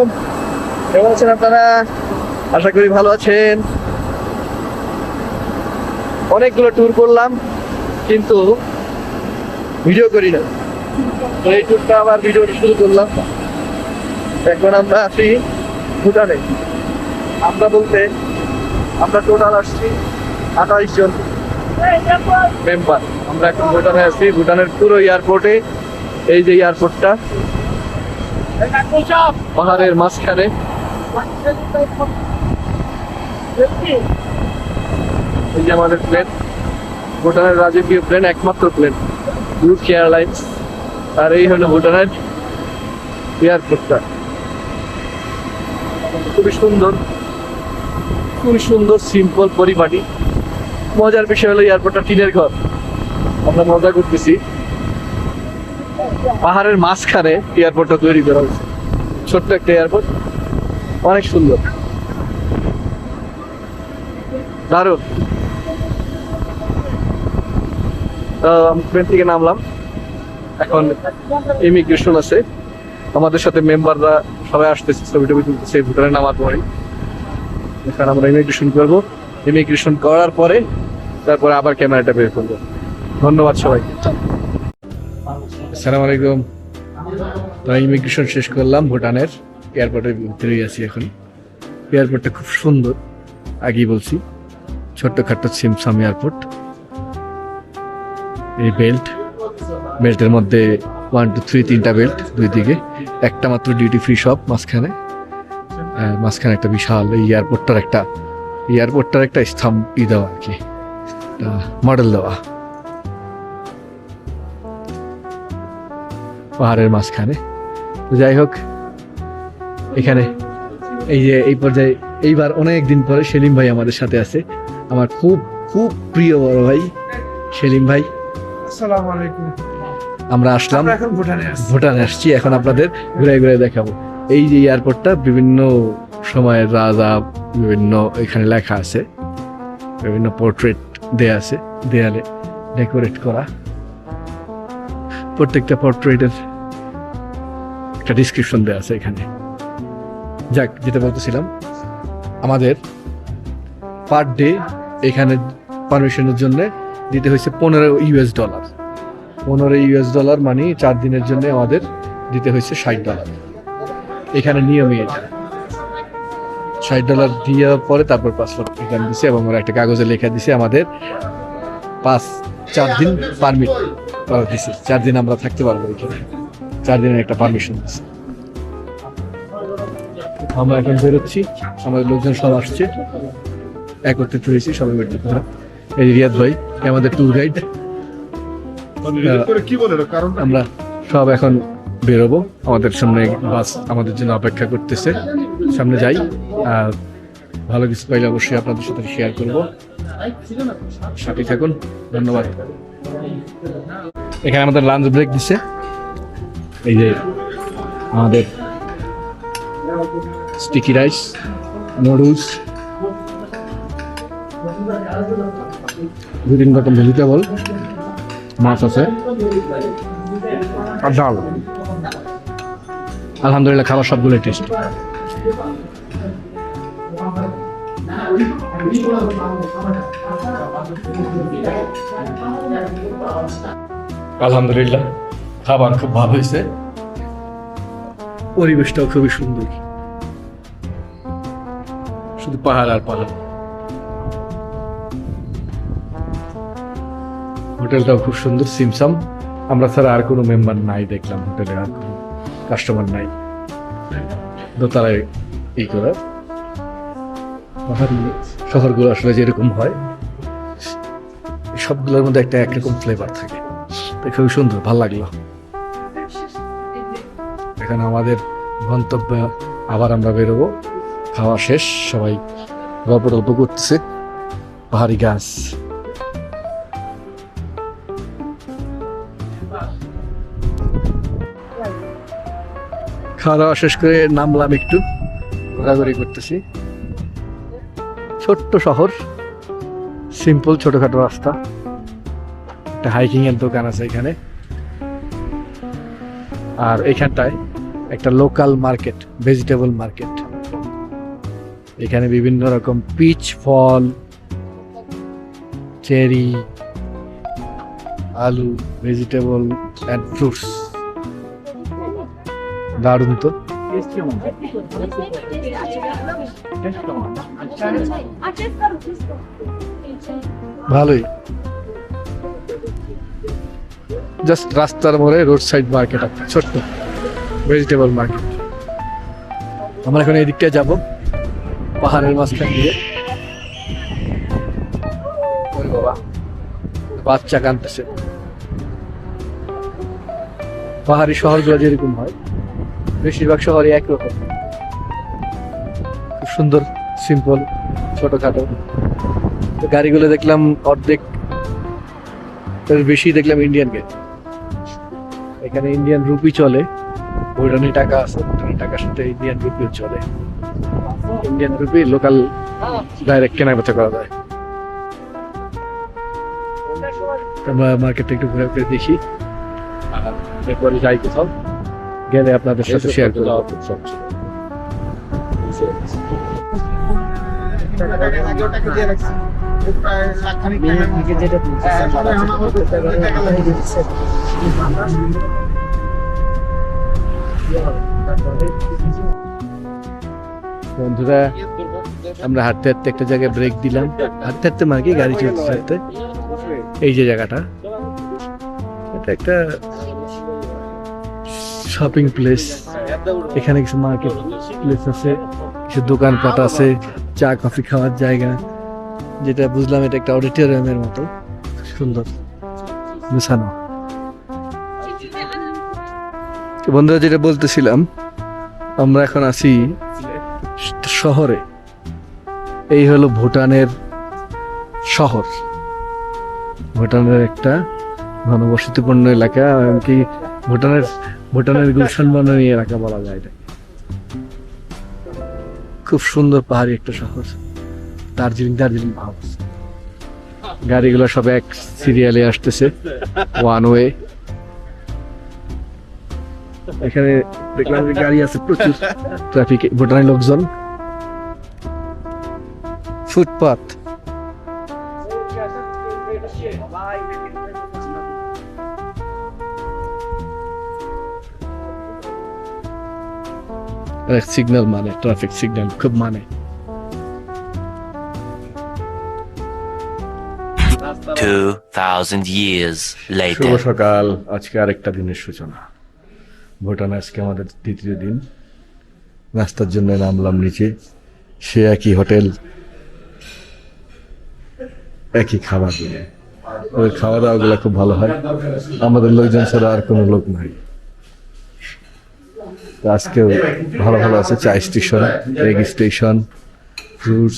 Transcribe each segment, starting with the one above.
আলাইকুম। কেমন আছেন আপনারা? আশা করি ভালো আছেন। অনেকগুলো ট্যুর করলাম কিন্তু ভিডিও করি না, তো এই ট্যুরটা আবার ভিডিও শুরু করলাম। এখন আমরা আছি ভুটানে। আমরা বলতে আমরা টোটাল আসছি 28 জন মেম্বার। আমরা এখন ভুটানে আছি, ভুটানের পুরো এয়ারপোর্টে। এই যে এয়ারপোর্টটা পাহাড়ের মাঝখানে। এই যে আমাদের প্লেন, ভুটানের রাজকীয় প্লেন, একমাত্র প্লেন, ব্রুক এয়ারলাইন্স। আর এই হলো ভুটানের এয়ারপোর্টটা। খুবই সুন্দর, খুবই সুন্দর, সিম্পল, পরিপাটি। মজার বিষয় হলো এয়ারপোর্টটা টিনের ঘর। আমরা মজা করতেছি, পাহাড়ের মাঝখানে এয়ারপোর্টটা তৈরি করা হয়েছে। ছোট্ট একটা এয়ারপোর্ট, অনেক সুন্দর, দারুণ। প্লেন থেকে নামলাম, এখন ইমিগ্রেশন আছে। আমাদের সাথে মেম্বাররা সবাই আসতেছে, ছবি টবি তুলতেছে ভুটানে নামার পরে। এখানে আমরা ইমিগ্রেশন করবো, ইমিগ্রেশন করার পরে তারপরে আবার ক্যামেরাটা বের করবো। ধন্যবাদ সবাইকে। আসসালামু আলাইকুম। তো ইমিগ্রেশন শেষ করলাম, ভুটানের এয়ারপোর্টের ভিতরেই আছি এখন। এয়ারপোর্টটা খুব সুন্দর, আগেই বলছি, ছোট্টখাট্ট সিমসাম এয়ারপোর্ট। এই বেল্টের মধ্যে 1 2 3 তিনটা বেল্ট, দুই দিকে একটা মাত্র ডিউটি ফ্রি শপ মাঝখানে। মাঝখানে একটা বিশাল এই এয়ারপোর্টটার একটা স্তম্ভ দেওয়া আর কি, মডেল দেওয়া পাহাড়ের মাঝখানে। তো যাই হোক, এখানে এই যে এই পর্যায়ে এইবার অনেক দিন পরে সেলিম ভাই আমাদের সাথে আছে, আমার খুব খুব প্রিয় বড় ভাই সেলিম ভাই। আসসালামু আলাইকুম। আমরা আসলাম, এখন ভুটানে আসছি, এখন আপনাদের ঘুরে ঘুরে দেখাবো। এই যে এয়ারপোর্টটা বিভিন্ন সময়ের রাজা, বিভিন্ন এখানে লেখা আছে, বিভিন্ন পোর্ট্রেট দেয়া আছে দেয়ালে, ডেকোরেট করা। প্রত্যেকটা পোর্ট্রেটের একটা ডিসক্রিপশন দেওয়া আছে এখানে। যাক, যেটা বলতেছিলাম, আমাদের পার ডে এখানে পারমিশনের জন্য দিতে হয়েছে $15। $15 মানে 4 দিনের জন্য আমাদের দিতে হয়েছে $60। এখানে নিয়মই এটা, $60 দিয়ে পরে তারপর পাসপোর্ট রিটার্ন দিছে, এবং ওরা একটা কাগজে লেখা দিছে আমাদের 4 দিন পারমিট করা দিছে। 4 দিন আমরা থাকতে পারবো এখানে, 4 দিনের একটা পারমিশন দিছে। আমরা এখন বেরোচ্ছি, আমাদের লোকজন সব আসছে, একত্রিত হয়েছি, সবাই বেরোতে পারে। এই রিয়াদ ভাই আমাদের ট্যুর গাইড। আমরা সব এখন বেরোবো, আমাদের সামনে বাস আমাদের জন্য অপেক্ষা করতেছে। সামনে যাই, আর ভালো কিছু পাইলে অবশ্যই আপনাদের সাথে শেয়ার করবো। সাথে থাকুন, ধন্যবাদ। এখানে আমাদের লাঞ্চ ব্রেক দিচ্ছে। এই যে আমাদের স্টিকি রাইস, নুডলস, 2-3 রকম ভেজিটেবল, মাছ আছে আর ডাল। আলহামদুলিল্লাহ, খাবার সবগুলো টেস্ট। আলহামদুলিল্লাহ, খাবার খুব ভালো হয়েছে, পরিবেশটাও খুবই সুন্দর, শুধু পাহাড় আর পাহাড়। হোটেলটাও খুব সুন্দর, সিমসাম। আমরা ছাড়া আর কোনো মেম্বার নাই দেখলাম হোটেলে, আর কোনো কাস্টমার নাই। দোতলায় এই করে পাহাড়ি শহরগুলো আসলে যেরকম হয়, সবগুলোর মধ্যে একটা একরকম ফ্লেভার থাকে। খুবই সুন্দর, ভালো লাগলো। এখানে আমাদের গন্তব্য, আবার আমরা বেরোবো। খাওয়া শেষ, সবাই গল্প টল্প করতেছে, পাহাড়ি গাছ। খাওয়া দাওয়া শেষ করে নামলাম, একটু ঘোরাঘুরি করতেছি। ছোট্ট শহর, সিম্পল ছোটখাটো রাস্তা, একটা হাইকিং এর দোকান আছে এখানে। আর এইখানটায় একটা লোকাল মার্কেট, ভেজিটেবল মার্কেট। এখানে বিভিন্ন রকম পিচ ফল, চেরি, আলু, ভেজিটেবল অ্যান্ড ফ্রুটস। দারুণ তো। ভালোই, জাস্ট রাস্তার মোড়ে রোড সাইড মার্কেট, একটা ছোট্ট ভেজিটেবল মার্কেট। আমরা এখন এই দিকটা যাবো, পাহাড়ের মাঝখান দিয়ে। ওরে বাবা, বাচ্চা কাঁদতেছে। পাহাড়ি শহরগুলো যেরকম হয়, বেশিরভাগ শহরে একরকম, খুব সুন্দর, সিম্পল, ছোটখাটো। তো গাড়িগুলো দেখলাম অর্ধেক বেশি দেখলাম ইন্ডিয়ান গেট। এখানে ইন্ডিয়ান রুপি চলে, ভুটানি টাকা আছে, ভুটানি টাকার সাথে ইন্ডিয়ান রুপিও চলে। ইন্ডিয়ান রুপি লোকাল ডাইরেক্ট কেনা বেচা করা যায়। আমরা মার্কেটে একটু ঘুরে ঘুরে দেখি, এরপরে যাই কোথাও গেলে আপনাদের সাথে শেয়ার করব। বন্ধুরা, আমরা হাঁটতে হাঁটতে একটা জায়গায় ব্রেক দিলাম। হাঁটতে হাঁটতে মানে কি, গাড়ি চলতে চলতে। এই যে জায়গাটা, এটা একটা শপিং প্লেস। এখানে কিছু মার্কেট প্লেস আছে, কিছু দোকানপাট আছে, চা কফি খাওয়ার জায়গা। যেটা বুঝলাম এটা একটা অডিটোরিয়ামের মতো, সুন্দর গুছানো। বন্ধুরা, যেটা বলতেছিলাম, আমরা এখন আছি শহরে। এই হলো ভুটানের শহর, ভুটানের একটা ঘনবসতিপূর্ণ এলাকা, এমনকি ভুটানের গুলশান বনানী এলাকা বলা যায় এটা। খুব সুন্দর পাহাড়ি একটা শহর, দার্জিলিং ভাব। গাড়িগুলো সব এক সিরিয়ালে আসতেছে, ওয়ান ওয়ে। এখানে দেখলাম যে গাড়ি আছে প্রচুর, ট্রাফিকে ভুটানের লোকজন। ফুটপাথ, সিগন্যাল মানে ট্রাফিক সিগন্যাল খুব মানে। 2000 years later. শুভ সকাল, আজকে আরেকটা দিনের সূচনা। ভুটানে আজকে আমাদের দ্বিতীয় দিন। নাস্তার জন্য নামলাম নিচে, সে একই হোটেল, একই খাবার। ওই খাওয়া দাওয়া গুলা খুব ভালো হয়, আমাদের লোকজন ছাড়া আর কোনো লোক নাই। আজকেও ভালো ভালো আছে, চা station, egg station, fruits,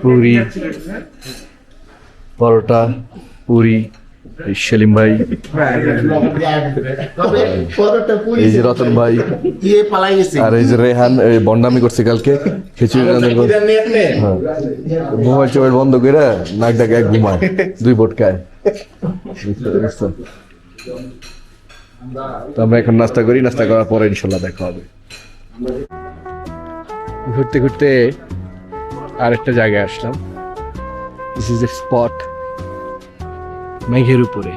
puri, paratha, puri. Selim ভাই, এই যে রতন ভাই, আর এই যে রেহান, বন্ডামি করছে কালকে খিচুড়ি মোবাইল চোবাইল বন্ধ করে নাক ডাকে এক ঘুমায়, 2 বোট খায়। তো আমরা এখন নাস্তা করি, নাস্তা করার পরে ইনশাল্লাহ দেখা হবে। ঘুরতে ঘুরতে আরেকটা জায়গায় আসলাম। দিস ইজ এ স্পট, মেঘের উপরে।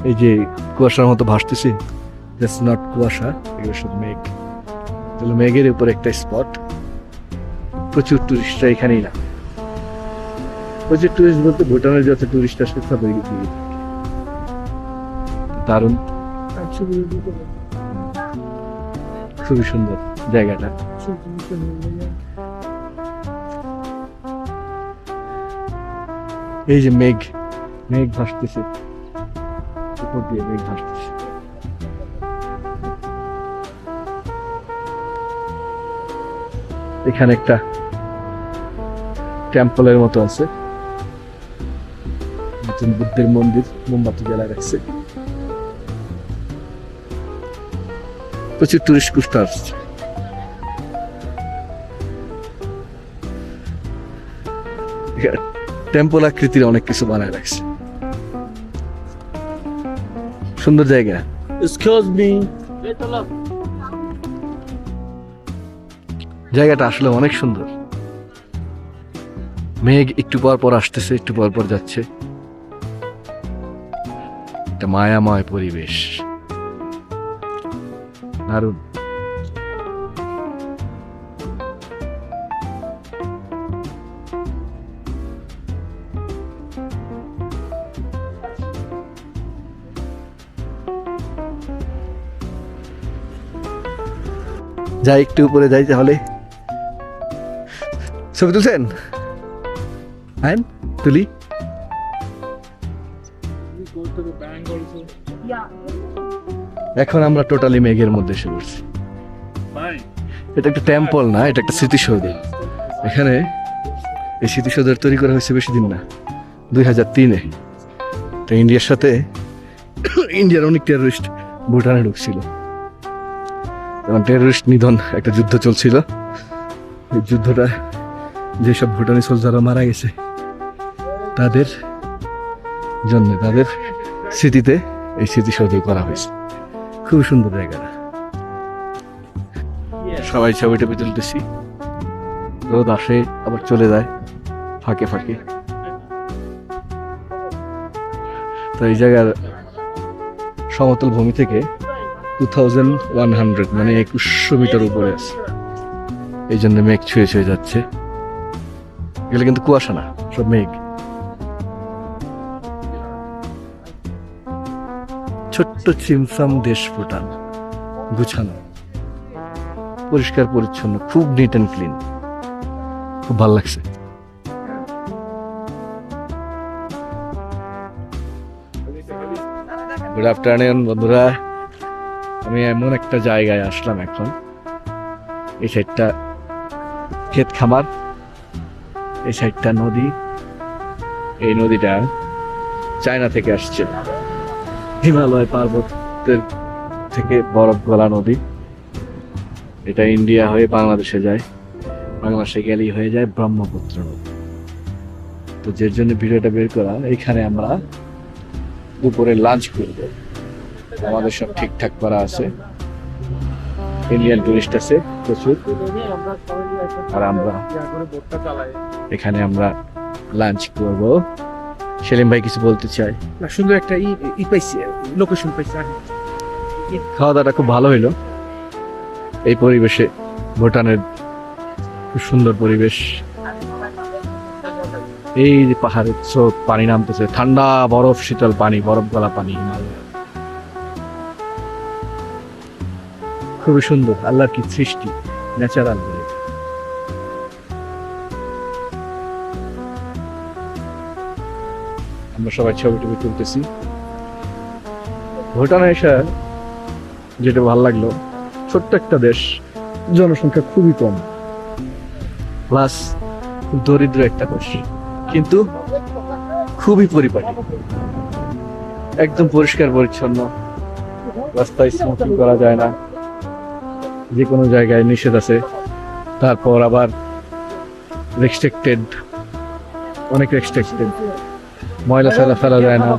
এই যে কুয়াশার মতো ভাসতেছে, দ্যাটস নট কুয়াশা, এগুলো সব মেঘ। মেঘের উপরে একটা স্পট। প্রচুর টুরিস্টরা এখানেই না, প্রচুর টুরিস্ট বলতে ভুটানের যত টুরিস্ট আসে সব দারুণ, খুবই সুন্দর জায়গাটা। এই যে মেঘ ভাসতেছে, উপর দিয়ে মেঘ ভাসতেছে। এখানে একটা টেম্পলের মতো আছে, বুদ্ধের মন্দির, মোমবাতি জ্বালায় রাখছে। প্রচুর টুরিস্ট কুস্টা আসছে। টেম্পল আকৃতির অনেক কিছু বানায় রাখছে। সুন্দর জায়গা। Excuse me. জায়গাটা আসলে অনেক সুন্দর। মেঘ একটু পর পর আসতেছে, একটু পর পর যাচ্ছে। একটা মায়াময় পরিবেশ, দারুণ। যাই একটু উপরে যাই তাহলে। ছবি তুলছেন? হ্যাঁ তুলি। We go to the bank also. এখন আমরা টোটালি মেঘের মধ্যে এসে পড়ছি। Fine. এটা একটা টেম্পল না, এটা একটা স্মৃতিসৌধ। এখানে এই স্মৃতিসৌধ তৈরি করা হয়েছে বেশি দিন না, 2003-এ। তো ইন্ডিয়ার সাথে ইন্ডিয়ার অনেক টেররিস্ট ভুটানে ঢুকছিল, এবং টেররিস্ট নিধন একটা যুদ্ধ চলছিল। এই যুদ্ধটা যেসব ভুটানি সোলজাররা মারা গেছে তাদের জন্য, তাদের স্মৃতিতে এই স্মৃতিসৌধ করা হয়েছে। খুব সুন্দর জায়গাটা। সবাই ছবি টবি তুলতেছি। রোদ আসে আবার চলে যায় ফাঁকে ফাঁকে। তো এই জায়গার সমতল ভূমি থেকে 2100 মানে 2100 মিটার উপরে আছে, এই জন্য মেঘ ছুঁয়ে ছুঁয়ে যাচ্ছে। এগুলো কিন্তু কুয়াশা না, সব মেঘ। ছোট্ট চিমসাম দেশ ভুটান, গুছানো, পরিষ্কার পরিচ্ছন্ন, খুব নিট অ্যান্ড ক্লিন। খুব ভালো লাগছে। গুড আফটারনুন বন্ধুরা। আমি এমন একটা জায়গায় আসলাম এখন, এই সাইডটা ক্ষেত খামার, এই সাইডটা নদী। এই নদীটা চায়না থেকে আসছে, হিমালয় পর্বতের থেকে বরফ গলা নদী। এটা ইন্ডিয়া হয়ে বাংলাদেশে যায়, বাংলাদেশে গেলেই হয়ে যায় ব্রহ্মপুত্র নদী। তো যে জন্য ভিডিওটা বের করা, এইখানে আমরা দুপুরে লাঞ্চ করব। আমাদের সব ঠিকঠাক করা আছে, ইন্ডিয়ান টুরিস্ট আছে প্রচুর, আর আমরা এখানে আমরা লাঞ্চ করব। সেলিম ভাই কিছু বলতে চাই? না, সুন্দর একটা ই পাইছি, লোকেশন পাইছি। খাওয়া দাওয়াটা খুব ভালো হইলো এই পরিবেশে। ভুটানের খুব সুন্দর পরিবেশ। এই যে পাহাড়ের স্রোত, পানি নামতেছে, ঠান্ডা বরফ শীতল পানি, বরফ গলা পানি। খুবই সুন্দর, আল্লাহর কি সৃষ্টি, ন্যাচারাল। আমরা সবাই ছবি টবি তুলতেছি। ভুটানে এসে যেটা ভালো লাগলো, ছোট্ট একটা দেশ, জনসংখ্যা খুবই কম, প্লাস দরিদ্র একটা দেশ, কিন্তু খুবই পরিপাটি, একদম পরিষ্কার পরিচ্ছন্ন। রাস্তায় স্মোকিং করা যায় না, যে কোনো জায়গায় নিষেধ আছে। তারপর আবার রেস্ট্রিক্টেড, অনেক রেস্ট্রিক্টেড, ময়লা ফেলা যায় না।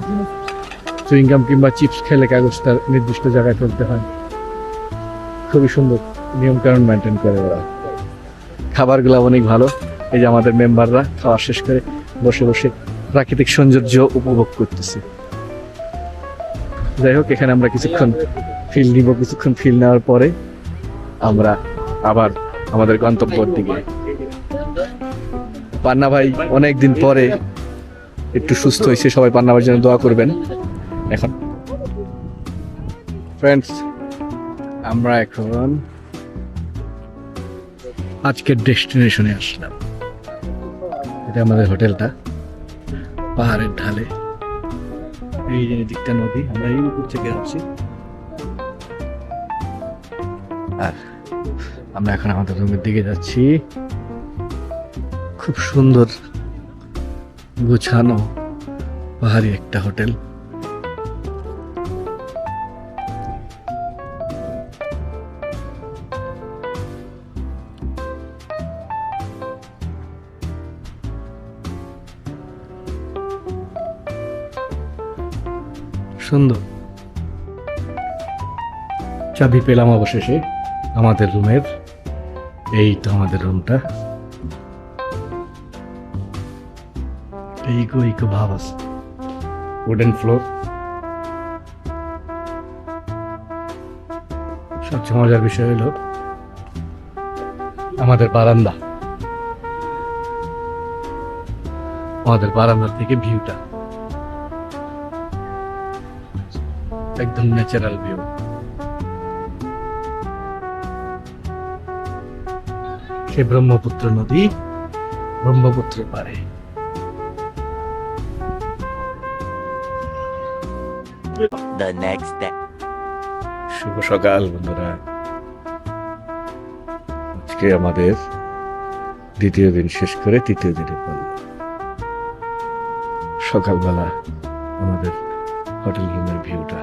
চুইংগাম কিংবা চিপস খেলে কাগজটা নির্দিষ্ট জায়গায় ফেলতে হয়। খুবই সুন্দর নিয়ম কানুন মেনটেন করে ওরা। খাবারগুলো অনেক ভালো। এই যে আমাদের মেম্বাররা খাওয়া শেষ করে বসে বসে প্রাকৃতিক সৌন্দর্য উপভোগ করতেছে। যাই হোক, এখানে আমরা কিছুক্ষণ ফিল নিব। কিছুক্ষণ ফিল নেওয়ার পরে আমরা আবার আমাদের গন্তব্যের দিকে। পান্না ভাই অনেকদিন পরে একটু সুস্থ হয়েছে, সবাই পান্না ভাইয়ের জন্য দোয়া করবেন। এখন ফ্রেন্ডস, আমরা এখন আজকের ডেস্টিনেশনে আসলাম। এটা আমাদের হোটেলটা, পাহাড়ের ঢালে। এই যে দিকটা নদী, আমরা এই উপর থেকে আসছি। আর আমরা এখন আমাদের রুমের দিকে যাচ্ছি। খুব সুন্দর গুছানো পাহাড়ি একটা হোটেল। সুন্দর। চাবি পেলাম অবশেষে আমাদের রুমের। এই তো আমাদের রুমটা। ইকো ইকো ভাব আছে, উডেন ফ্লোর। সবচেয়ে মজার বিষয় হলো আমাদের বারান্দা। আমাদের বারান্দার থেকে ভিউটা একদম ন্যাচারাল ভিউ। সে ব্রহ্মপুত্র নদী, ব্রহ্মপুত্র পারে। The next day. শুভ সকাল বন্ধুরা। আজকে আমাদের দ্বিতীয় দিন শেষ করে তৃতীয় দিনে পড়ল। সকালবেলা আমাদের হোটেল রুমের ভিউটা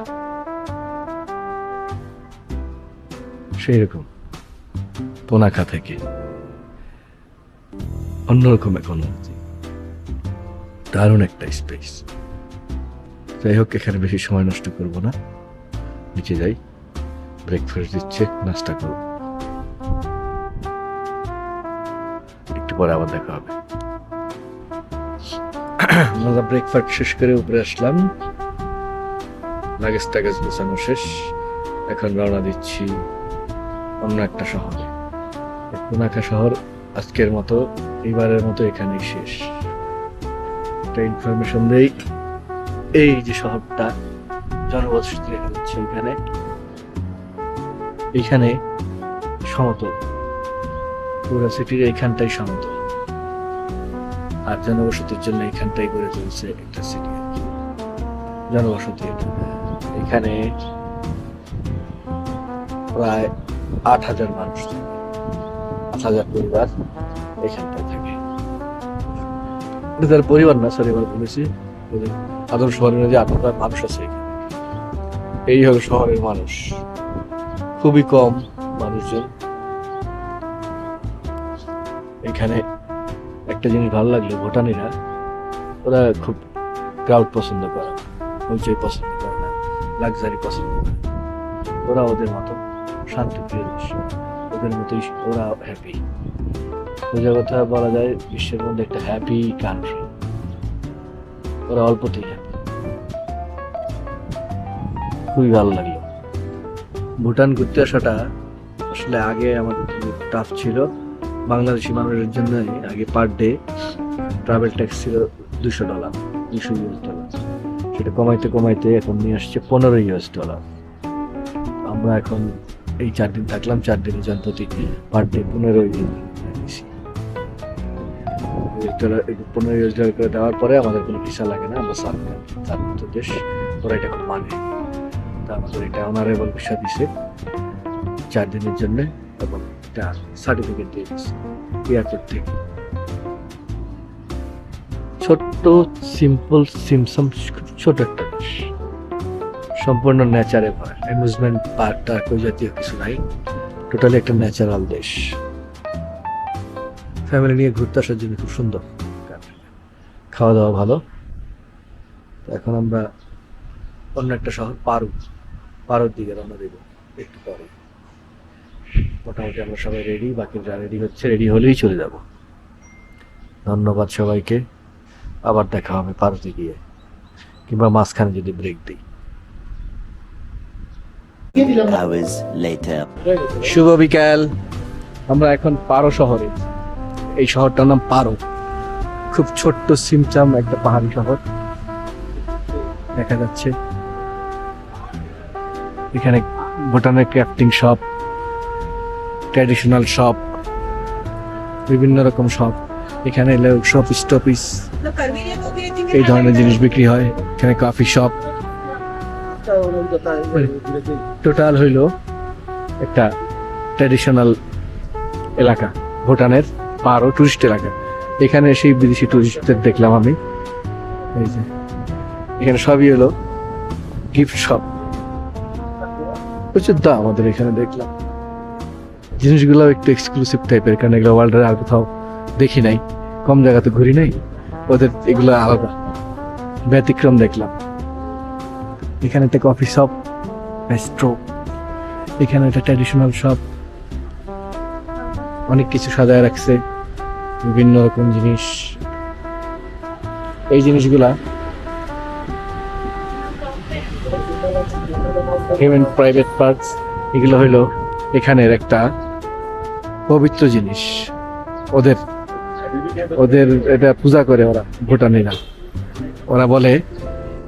সেই রকম, পোনাকা থেকে অন্যরকম এক অনুভূতি, দারুণ একটা স্পেস। যাই হোক, এখানে বেশি সময় নষ্ট করব না, নিচে যাই। ব্রেকফাস্ট দিচ্ছে, নাস্তা করব, একটু পরে আবার দেখা হবে। আমরা ব্রেকফাস্ট শেষ করে উপরে আসলাম, লাগেজ টাগেজ গোছানো শেষ। এখন রওনা দিচ্ছি অন্য একটা শহরে। পুনাকা শহর আজকের মতো, এইবারের মতো এখানেই শেষ। একটা ইনফরমেশন দেই, এই যে শহরটা জনবসতি দেখা যাচ্ছে, এইখানে সমতল, পুরো সিটির এইখানটাই সমতল, আর জনবসতির জন্য এখানটাই গড়ে তুলছে একটা সিটি জনবসতি। এখানে প্রায় 8,000 মানুষ থাকে, 8,000 পরিবার এখানটায় থাকে। তার পরিবার না, সরি এবার বলেছি, আদর্শ শহরের যে 8,000 মানুষ আছে এখানে। এই হলো শহরের মানুষ, খুবই কম মানুষজন। এখানে একটা জিনিস ভালো লাগলো, ভুটানিরা ওরা খুব ক্রাউড পছন্দ করে, হইচই পছন্দ করে না, লাক্সারি পছন্দ করে। ওরা ওদের মতো শান্তিপ্রিয় দেশ, ওদের মতোই ওরা হ্যাপি। সোজা কথা বলা যায়, বিশ্বের মধ্যে একটা হ্যাপি কান্ট্রি। ওরা অল্পতেই হ্যাপি। খুবই ভালো লাগলো। ভুটান ঘুরতে আসাটা আসলে আগে আমাদের খুব টাফ ছিল। বাংলাদেশি মানুষের জন্য আগে পার ডে ট্রাভেল ট্যাক্স ছিল $200, $200। সেটা কমাইতে কমাইতে এখন নিয়ে আসছে $15। আমরা এখন এই 4 দিন থাকলাম, 4 দিনের জন্য প্রতি পার ডে $15 করে দেওয়ার পরে আমাদের কোনো ভিসা লাগে না, আমরা সার্ভিস দেশ, ওরা এটা খুব মানে। তা আমাদের এটা অনারেবল ভিসা দিছে 4 দিনের জন্য, এবং একটা সার্টিফিকেট দিয়ে দিচ্ছে এয়ারপোর্ট থেকে। ছোট্ট সিম্পল সিমসাম, খুব ছোট একটা দেশ, সম্পূর্ণ নেচারে ভরা। অ্যামিউজমেন্ট পার্ক টার্ক ওই জাতীয় কিছু নাই, টোটালি একটা ন্যাচারাল দেশ। ফ্যামিলি নিয়ে ঘুরতে আসার জন্য খুব সুন্দর, খাওয়া দাওয়া ভালো। এখন আমরা অন্য একটা শহর পারোর দিকে রওনা দেব একটু পরে। মোটামুটি আমরা সবাই রেডি, বাকি যা রেডি হচ্ছে, রেডি হলেই চলে যাব। ধন্যবাদ সবাইকে, আবার দেখা হবে পারোতে গিয়ে, কিংবা মাঝখানে যদি ব্রেক দিই। Hours later. শুভ বিকাল। আমরা এখন পারো শহরে। এই শহরটার নাম পারো, খুব ছোট্ট সিমচাম একটা পাহাড়ি শহর দেখা যাচ্ছে। এখানে ভুটানের ক্রাফটিং শপ, ট্র্যাডিশনাল শপ, বিভিন্ন রকম শপ। এখানে শপ স্টপিস, এই ধরনের জিনিস বিক্রি হয়। এখানে কফি শপ, টোটাল হইল একটা ট্র্যাডিশনাল এলাকা ভুটানের পারো, টুরিস্ট এলাকা। এখানে সেই বিদেশি টুরিস্টদের দেখলাম আমি। এই যে এখানে সবই হলো গিফট শপ, প্রচুর দাম আমাদের এখানে দেখলাম। জিনিসগুলো একটু এক্সক্লুসিভ টাইপের, কারণ এগুলো ওয়ার্ল্ডের আর কোথাও দেখি নাই, কম জায়গাতে ঘুরি নাই, ওদের এগুলো আলাদা ব্যতিক্রম দেখলাম। এখানে একটা কফি শপ, রেস্ট্রো, এখানে একটা ট্র্যাডিশনাল শপ, অনেক কিছু সাজায় রাখছে, বিভিন্ন রকম জিনিস। এই জিনিসগুলা হিউম্যান প্রাইভেট পার্টস, এগুলো হইলো এখানের একটা পবিত্র জিনিস। ওদের ওদের এটা পূজা করে ওরা, ভুটানিরা। ওরা বলে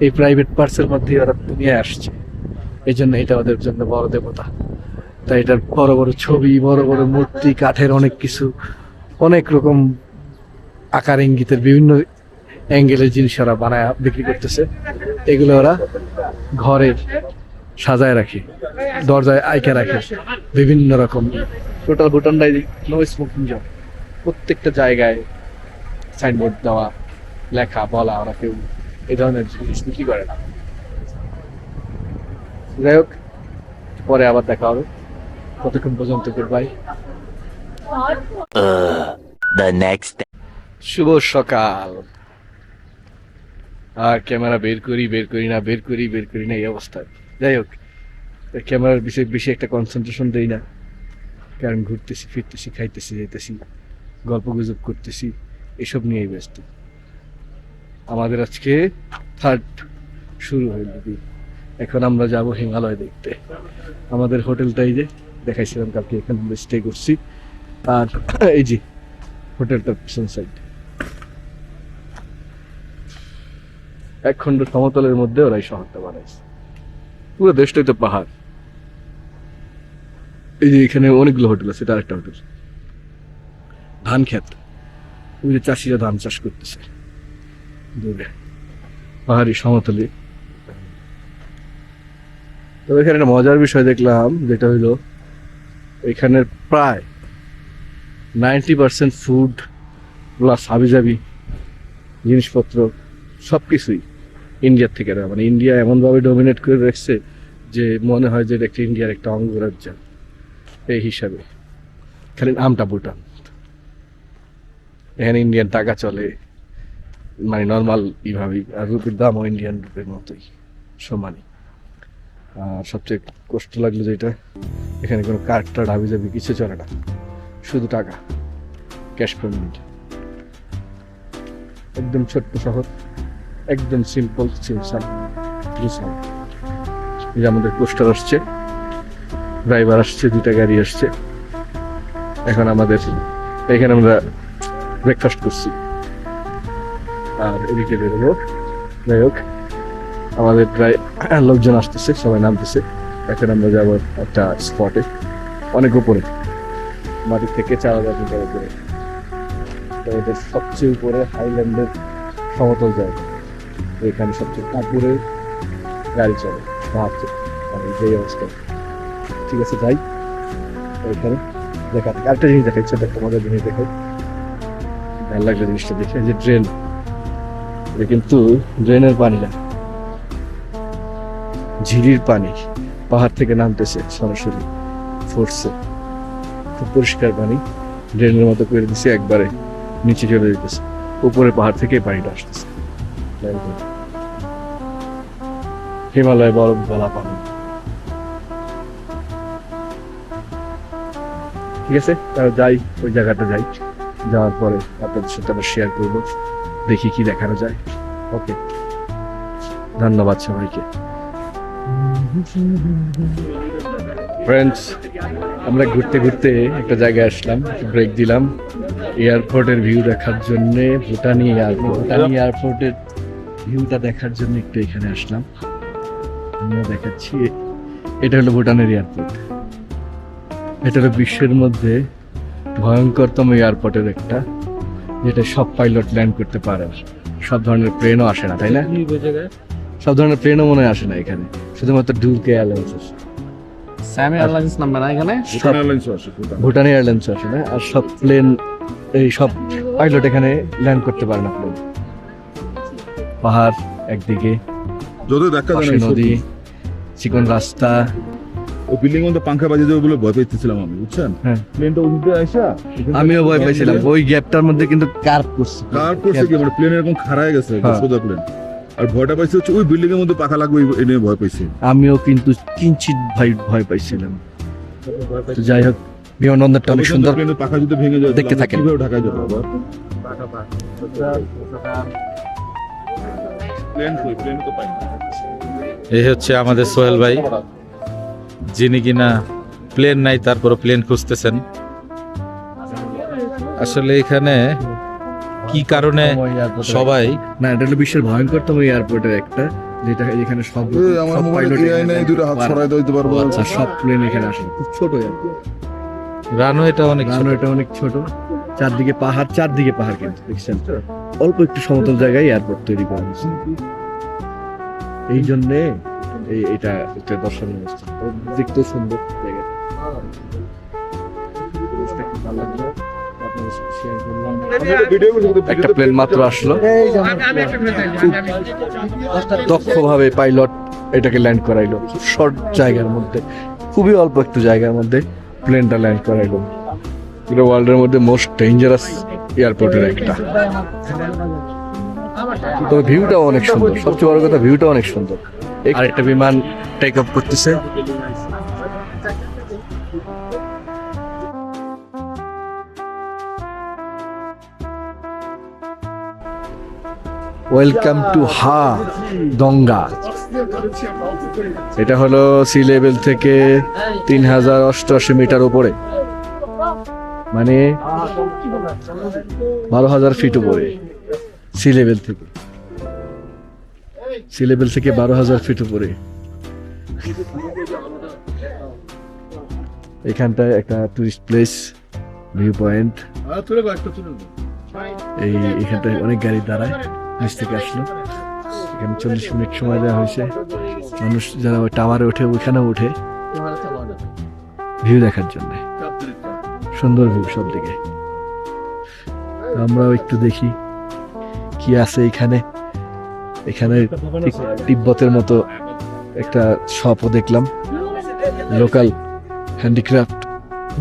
এই প্রাইভেট পার্টসের মধ্যে ওরা দুনিয়ায় আসছে, এই জন্য এটা ওদের জন্য বড় দেবতা। তাই এটার বড় বড় ছবি, বড় বড় মূর্তি, কাঠের অনেক কিছু, অনেক রকম আকার ইঙ্গিতের বিভিন্ন অ্যাঙ্গেলের জিনিস ওরা বানায় বিক্রি করতেছে। এগুলো ওরা ঘরের সাজায় রাখে, দরজায় আইকা রাখে, বিভিন্ন রকম। টোটাল ভুটানটাই নো স্মোকিং জোন। প্রত্যেকটা জায়গায় সাইনবোর্ড দেওয়া, লেখা, বলা, ওরা কেউ এই ধরনের জিনিস বিক্রি করে না। যাই হোক, পরে আবার দেখা হবে। কতক্ষণ পর্যন্ত গুডবাই। The next day. শুভ সকাল। আর ক্যামেরা বের করি না এই অবস্থায়। যাই হোক, ক্যামেরার বিষয়ে বেশি একটা কনসেন্ট্রেশন দেই না, কারণ ঘুরতেছি ফিরতেছি, খাইতেছি যেতেছি, গল্প গুজব করতেছি, এসব নিয়েই ব্যস্ত। আমাদের আজকে থার্ড শুরু হইল দিন। এখন আমরা যাব হিমালয় দেখতে। আমাদের হোটেলটাই যে দেখাইছিলাম কালকে, এখানে আমরা স্টে করছি। আর এই যে হোটেলটার পিছন সাইড, এক খণ্ড সমতলের মধ্যে ওরা এই শহরটা বানাইছে। পুরো দেশটাই তো পাহাড়। এই যে এখানে অনেকগুলো হোটেল আছে, এটা আরেকটা হোটেল। ধান ক্ষেত, ওই যে চাষিরা ধান চাষ করতেছে দূরে পাহাড়ি সমতলে। তবে এখানে একটা মজার বিষয় দেখলাম, যেটা হইলো এখানের প্রায় 90% ফুড প্লাস হাবিজাবি জিনিসপত্র সবকিছুই ইন্ডিয়ার থেকে না। মানে ইন্ডিয়া এমনভাবে ডমিনেট করে রাখছে যে মনে হয় যে এটা একটা ইন্ডিয়ার একটা অঙ্গরাজ্য। এই হিসাবে খালি নামটা ভুটান। এখানে ইন্ডিয়ান টাকা চলে, মানে নর্মাল এইভাবেই। আর রুপির দামও ইন্ডিয়ান রুপির মতোই সমানই। আর সবচেয়ে কষ্ট লাগলো যেটা, এখানে কোনো কার্ড টার্ড হাবিজাবি কিছু চলে না, শুধু টাকা, ক্যাশ পেমেন্ট। একদম ছোট্ট শহর, একদম সিম্পল সিমসাম। এই যে আমাদের পোস্টার আসছে, ড্রাইভার আসছে, 2টা গাড়ি আসছে। এখন আমাদের এখানে আমরা ব্রেকফাস্ট করছি আর এদিকে বেরোবো। যাই হোক, আমাদের প্রায় লোকজন আসতেছে, সবাই নামতেছে। এখন আমরা যাবো একটা স্পটে, অনেক উপরে, মাটি থেকে 4000 মিটার উপরে। তো ওদের সবচেয়ে উপরে হাইল্যান্ডের সমতল জায়গা, এখানে সবচেয়ে উপরে গাড়ি চলে, ভাবছে মানে যে অবস্থা। ঠিক আছে, যাই ওইখানে দেখা। আরেকটা জিনিস দেখাচ্ছে, একটা মজার জিনিস দেখাই, ভালো লাগলো জিনিসটা দেখে। যে ড্রেন, এটা কিন্তু ড্রেনের পানি না, ঝিরির পানি, পাহাড় থেকে নামতেছে সরাসরি ফোর্সে। খুব পরিষ্কার পানি, ড্রেনের মতো করে দিছে, একবারে নিচে চলে যেতেছে। উপরে পাহাড় থেকে পানিটা আসতেছে। হিমালয় বরফ গলা পানি। ঠিক আছে, তাহলে যাই, ওই জায়গাটা যাই। যাওয়ার পরে আপনাদের সাথে আবার শেয়ার করবো, দেখি কি দেখানো যায়। ওকে, ধন্যবাদ সবাইকে। ফ্রেন্ডস, আমরা ঘুরতে ঘুরতে একটা জায়গায় আসলাম, ব্রেক দিলাম এয়ারপোর্টের ভিউ দেখার জন্য। ভুটানি এয়ারপোর্টের ভিউটা দেখার জন্য একটু এখানে আসলাম। আমরা দেখাচ্ছি, এটা হলো ভুটানের এয়ারপোর্ট। এটা হলো বিশ্বের মধ্যে ভয়ঙ্করতম এয়ারপোর্টের একটা, যেটা সব পাইলট ল্যান্ড করতে পারে। সব ধরনের প্লেনও আসে না, তাই না? সব ধরনের প্লেনও মনে হয় আসে না এখানে, শুধুমাত্র ডুকে এয়ারলাইন্স আসে। স্যামি এয়ারলাইন্স নামবে না এখানে? ভুটান এয়ারলাইন্স আসে না। আর সব প্লেন, এই সব পাইলট এখানে ল্যান্ড করতে পারে না। প্লেন, পাহাড় একদিকে, পাশে নদী, চিকন রাস্তা। ওই বিল্ডিং মধ্যে পাঙ্খা বাজিয়ে দেবে বলে ভয় পেয়েছিলাম আমি, বুঝছেন? হ্যাঁ, প্লেনটা উঠে আসা, আমিও ভয় পাইছিলাম। ওই গ্যাপটার মধ্যে কিন্তু কার্ভ করছে, কার করছে কি, মানে প্লেন এরকম খাড়ায় গেছে, হ্যাঁ। সোজা প্লেন। আর ভয়টা পাইছে হচ্ছে ওই বিল্ডিং এর মধ্যে পাখা লাগবে এই নিয়ে ভয় পাইছে। আমিও কিন্তু কিঞ্চিত ভয় পাইছিলাম। তো যাই হোক, বিমানবন্দরটা অনেক সুন্দর। প্লেনের পাখা যদি ভেঙে যায় দেখতে তাহলে থাকেন। কিভাবে ঢাকায় যাবো আবার? প্লেন তো পাই না। এই হচ্ছে আমাদের সোহেল ভাই, যিনি কিনা প্লেন নাই তারপর প্লেন খুঁজতেছেন। আসলে এখানে কি কারণে সবাই না, এটা হলো বিশ্বের ভয়ঙ্করতম এয়ারপোর্টের একটা, যেটা এখানে সব আমার সব মোবাইলে pilot এআই নেই, দুটো হাত ছড়াই দিতে পারবো। আর সব প্লেন এখানে আসে। খুব ছোট এয়ারপোর্ট, রানওয়েটা অনেক ছোট। রানওয়েটা অনেক ছোট, চারদিকে পাহাড় কিন্তু দেখছেন। অল্প একটু সমতল জায়গায় এয়ারপোর্ট তৈরি করা হয়েছে। এই জন্যে এটা একটা দর্শনীয় স্থান। দেখতেও সুন্দর জায়গাটা। ভালো লাগলো, আপনাদের সাথে share করলাম। একটা প্লেন মাত্র আসলো, খুব দক্ষভাবে পাইলট এটাকে ল্যান্ড করাইলো। খুব শর্ট জায়গার মধ্যে, খুবই অল্প একটু জায়গার মধ্যে প্লেনটা ল্যান্ড করাইলো। পুরো ওয়ার্ল্ডের মধ্যে মোস্ট ডেঞ্জারাস এয়ারপোর্টের একটা। তবে ভিউটাও অনেক সুন্দর, সবচেয়ে বড় কথা ভিউটা অনেক সুন্দর। আর একটা বিমান টেক অফ করতেছে। ওয়েলকাম টু দঙ্গা। এটা হলো সি লেভেল থেকে 3088 মিটার উপরে, মানে 12,000 ফিট উপরে। সি লেভেল থেকে 12,000 ফিট উপরে। এখানটায় একটা টুরিস্ট প্লেস, ভিউ পয়েন্ট। এখানটায় অনেক গাড়ি দাঁড়ায়। নিচ থেকে আসলো, এখানে 40 মিনিট সময় দেওয়া হয়েছে। মানুষ যারা ওই টাওয়ারে ওঠে, ওইখানেও উঠে ভিউ দেখার জন্য। সুন্দর ভিউ সব দিকে। আমরাও একটু দেখি কি আছে এখানে। এখানে ঠিক তিব্বতের মতো একটা শপও দেখলাম, লোকাল হ্যান্ডিক্রাফট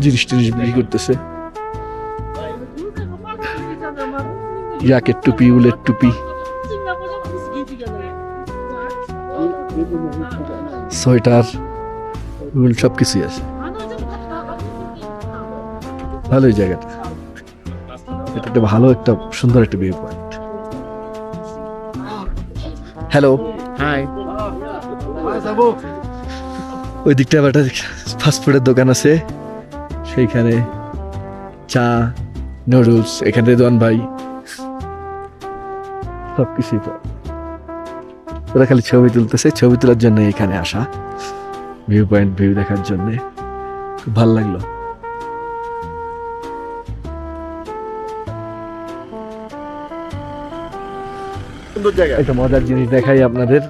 জিনিস বিক্রি করতেছে। ইয়াকের টুপি, উলের টুপি, সোয়েটার, উল সবকিছুই আছে। ভালোই জায়গাটা, এটা একটা ভালো একটা সুন্দর একটা ভিউ পয়েন্ট। Hello, high. ওই দিকটা আবার একটা ফাস্টফুডের দোকান আছে, সেইখানে চা, নুডলস, এখানে রেদওয়ান ভাই সবকিছুই পায়। ওরা খালি ছবি তুলতেছে, ছবি তোলার জন্য এখানে আসা, ভিউ পয়েন্ট ভিউ দেখার জন্য। খুব ভালো লাগলো। একটা মজার জিনিস দেখাই আপনাদের,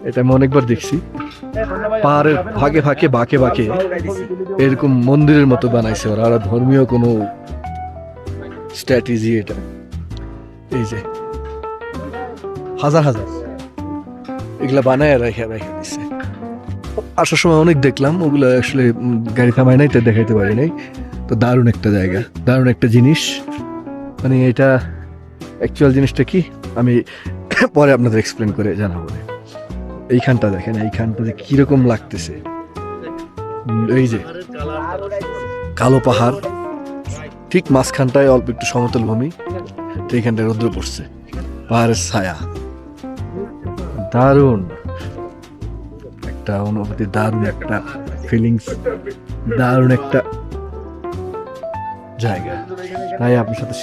এটা আমি অনেকবার দেখছি। পাহাড়ের ফাঁকে ফাঁকে বাঁকে বাঁকে এরকম মন্দিরের মতো বানাইছে ওরা। আর ধর্মীয় কোনো স্ট্র্যাটেজি এটা। এই যে হাজার হাজার এগুলা বানায় রেখে দিচ্ছে। আসার সময় অনেক দেখলাম, ওগুলো আসলে গাড়ি থামায় নাই, তাই দেখাইতে পারি নাই। তো দারুণ একটা জায়গা, দারুণ একটা জিনিস। মানে এটা অ্যাকচুয়াল জিনিসটা কি আমি পরে আপনাদের এক্সপ্লেন করে জানাবো। এইখানটা দেখেন, এইখানটা যে কিরকম লাগতেছে। এই যে কালো পাহাড়, ঠিক মাঝখানটায় অল্প একটু সমতল ভূমি, তো এইখানটায় রৌদ্র পড়ছে, পাহাড়ের ছায়া। দারুণ একটা অনুভূতি, দারুণ একটা ফিলিংস, দারুণ একটা জায়গা। তাই আপনার সাথে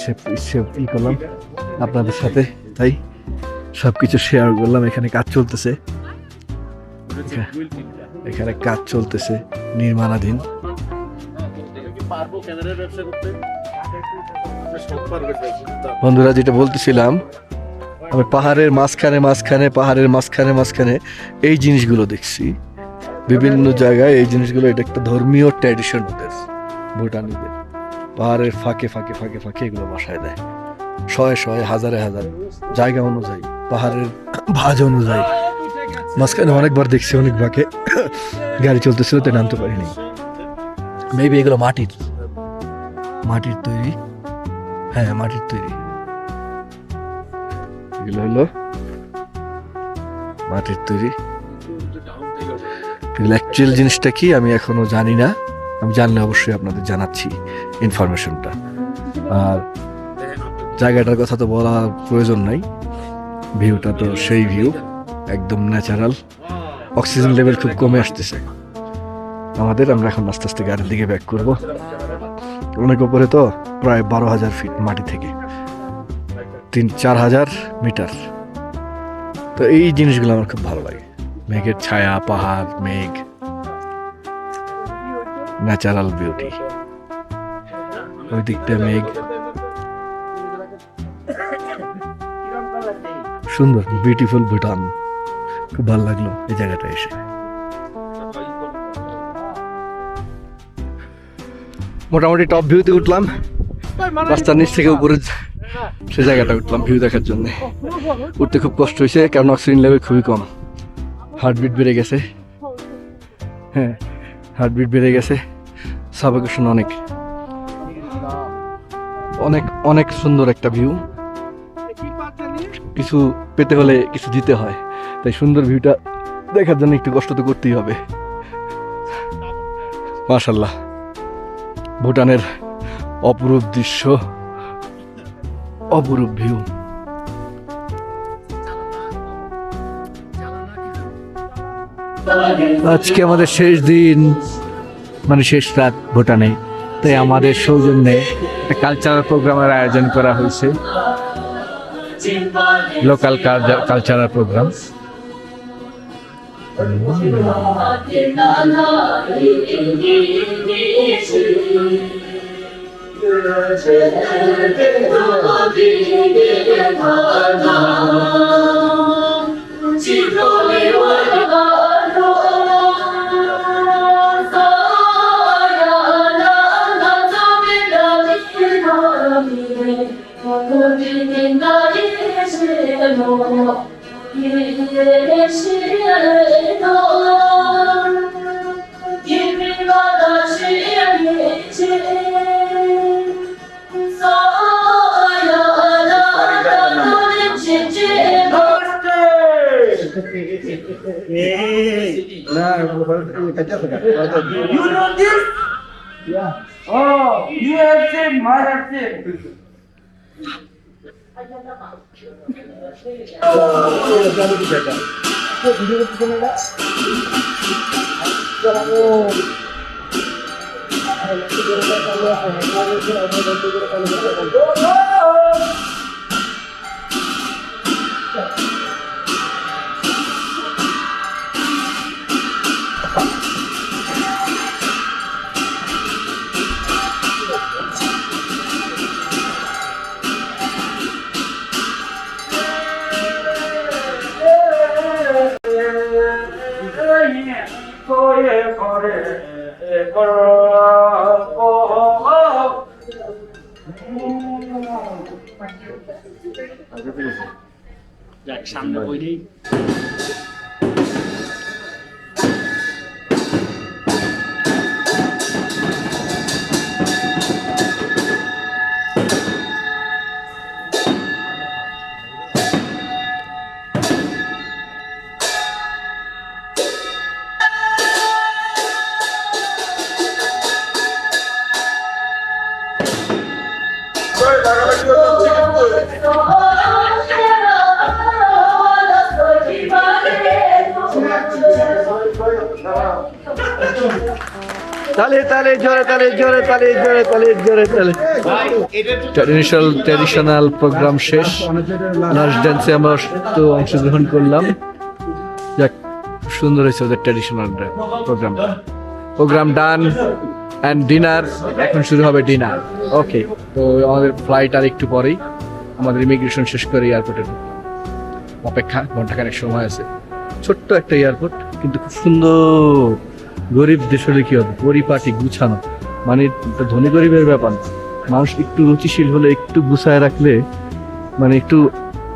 ই করলাম, আপনাদের সাথে তাই সবকিছু শেয়ার করলাম। এখানে কাজ চলতেছে, এখানে কাজ চলতেছে নির্মাণাধীন। বন্ধুরা, যেটা বলতেছিলাম, আমি পাহাড়ের মাঝখানে এই জিনিসগুলো দেখছি বিভিন্ন জায়গায়। এই জিনিসগুলো, এটা একটা ধর্মীয় ট্র্যাডিশন ওদের, ভুটানিদের। পাহাড়ের ফাঁকে এগুলো বাসায় দেয়, শয়ে হাজারে জায়গা অনুযায়ী, পাহাড়ের ভাঁজ অনুযায়ী। মাঝখানে অনেকবার দেখছি, অনেক বাঁকে গাড়ি চলতেছিল, তো নামতে পারিনি। মেবি এগুলো মাটির তৈরি। হ্যাঁ, মাটির তৈরি। এগুলো হলো মাটির তৈরি। অ্যাকচুয়াল জিনিসটা কি আমি এখনো জানি না, আমি জানলে অবশ্যই আপনাদের জানাচ্ছি ইনফরমেশনটা। আর জায়গাটার কথা তো বলার প্রয়োজন নাই, ভিউটা তো সেই ভিউ, একদম ন্যাচারাল। অক্সিজেন লেভেল খুব কমে আসতেছে আমাদের। আমরা এখন আস্তে আস্তে গাড়ির দিকে ব্যাক করব। অনেক উপরে তো, প্রায় 12,000 ফিট মাটি থেকে 3-4 মিটার। তো এই জিনিসগুলো আমার খুব ভালো লাগে, মেঘের ছায়া, পাহাড়, মেঘ, ন্যাচারাল বিউটি। ওই দিকটা মেঘ, সুন্দর বিউটিফুল ভুটান। খুব ভালো লাগলো এই জায়গাটা এসে। মোটামুটি টপ ভিউতে উঠলাম, রাস্তার নিচ থেকে উপরে সে জায়গাটা উঠলাম ভিউ দেখার জন্য। উঠতে খুব কষ্ট হয়েছে, কারণ অক্সিজেন লেভেল খুবই কম। হার্টবিট বেড়ে গেছে, হ্যাঁ হার্টবিট বেড়ে গেছে। সাফোকেশন অনেক অনেক অনেক সুন্দর একটা ভিউ। কিছু পেতে হলে কিছু দিতে হয়, তাই সুন্দর ভিউটা দেখার জন্য একটু কষ্ট তো করতেই হবে। মাশাআল্লাহ, ভুটানের অপরূপ দৃশ্য, অপরূপ ভিউ। আজকে আমাদের শেষ দিন, মানে শেষ রাত ভুটানে, তাই আমাদের সৌজন্যে একটা কালচারাল প্রোগ্রামের আয়োজন করা হয়েছে। Local cultural programme. You know this? Yeah. Oh, you have seen, I have seen. সামনে বইলেই তালে তালে জোরে তালে জোরে তালে জোরে তালে জোরে তালে। ট্র্যাডিশনাল প্রোগ্রাম শেষ, লাস্ট ড্যান্সে আমরা তো অংশগ্রহণ করলাম। যাক, সুন্দর হয়েছে ওদের ট্র্যাডিশনাল প্রোগ্রামটা। প্রোগ্রাম ডান অ্যান্ড ডিনার, এখন শুরু হবে ডিনার। ওকে, তো আমাদের ফ্লাইট আর একটু পরেই, আমাদের ইমিগ্রেশন শেষ করে এয়ারপোর্টে অপেক্ষা, ঘন্টাখানেক সময় আছে। ছোট্ট একটা এয়ারপোর্ট, কিন্তু খুব সুন্দর। গরিব দেশ হলে কি হবে, পরিপাটি গুছানো, মানে ধনী গরিবের ব্যাপার না। মানুষ একটু রুচিশীল হলে, একটু গুছায় রাখলে, মানে একটু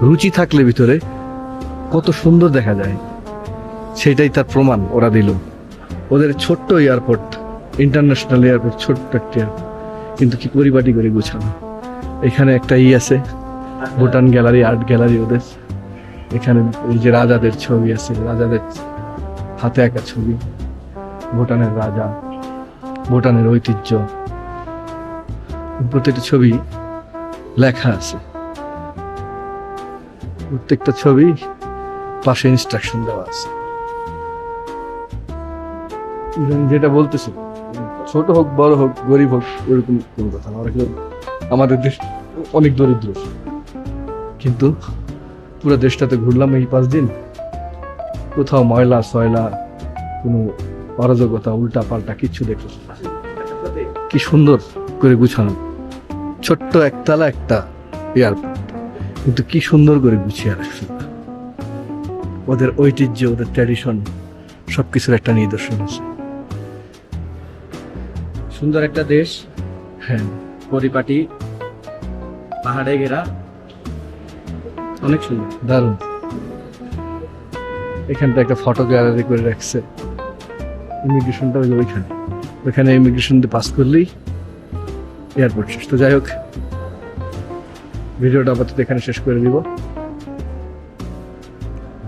রুচি থাকলে ভিতরে, কত সুন্দর দেখা যায়। সেটাই তার প্রমাণ ওরা দিল। ওদের ছোট্ট এয়ারপোর্ট, ইন্টারন্যাশনাল এয়ারপোর্ট, ছোট্ট একটা এয়ারপোর্ট, কিন্তু কি পরিপাটি করে গুছানো। এখানে একটা আছে ভুটান গ্যালারি, আর্ট গ্যালারি ওদের। এখানে এই যে রাজাদের ছবি আছে, রাজাদের হাতে আঁকা ছবি, ভুটানের রাজা, ভুটানের ঐতিহ্য, প্রত্যেকটা ছবি লেখা আছে। প্রত্যেকটা ছবি পাশে ইনস্ট্রাকশন দেওয়া আছে। যেটা বলতেছি, ছোট হোক বড় হোক গরিব হোক ওরকম কোনো কথা না। আমাদের দেশ অনেক দরিদ্র, কিন্তু পুরো দেশটাতে ঘুরলাম এই 5 দিন, কোথাও ময়লা সয়লা, কোনো অরাজকতা উল্টা পাল্টা কিচ্ছু দেখলাম না। কি সুন্দর করে গুছানো, ছোট্ট একতলা একটা এয়ারপোর্ট, কিন্তু কি সুন্দর করে গুছিয়ে রাখছে। ওদের ঐতিহ্য, ওদের ট্র্যাডিশন সবকিছুর একটা নিদর্শন আছে। সুন্দর একটা দেশ, হ্যাঁ, পরিপাটি, পাহাড়ে ঘেরা, অনেক সুন্দর। দারুণ। এখানটা একটা ফটো গ্যালারি করে রাখছে। ইমিগ্রেশনটা ওইখানে ইমিগ্রেশন দিয়ে পাস করলেই এয়ারপোর্ট শেষ। তো যাই হোক, ভিডিওটা আপাতত এখানে শেষ করে দিব।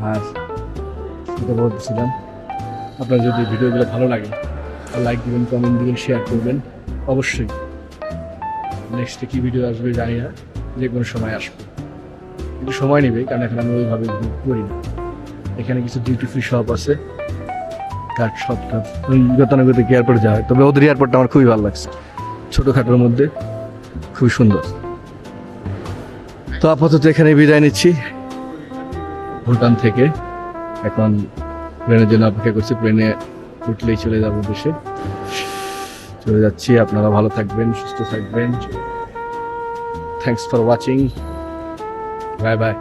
আর যেটা বলতেছিলাম, আপনার যদি ভিডিওগুলো ভালো লাগে লাইক দিবেন, কমেন্ট দিবেন, শেয়ার করবেন। অবশ্যই নেক্সটে কি ভিডিও আসবে জানি না, যে কোনো সময় আসবে, একটু সময় নেবে, কারণ এখন আমি ওইভাবে করি না। এখানে কিছু ডিউটি ফ্রি শপ আছে, কার্ড শপটা গতানুগতিক এয়ারপোর্টে যাওয়া হয়। তবে ওদের এয়ারপোর্টটা আমার খুবই ভালো লাগছে, ছোটোখাটোর মধ্যে খুবই সুন্দর। তো আপাতত এখানে বিদায় নিচ্ছি ভুটান থেকে। এখন প্লেনের জন্য অপেক্ষা করছি, প্লেনে উঠলেই চলে যাবো দেশে। চলে যাচ্ছি, আপনারা ভালো থাকবেন, সুস্থ থাকবেন। Thanks for watching, bye bye.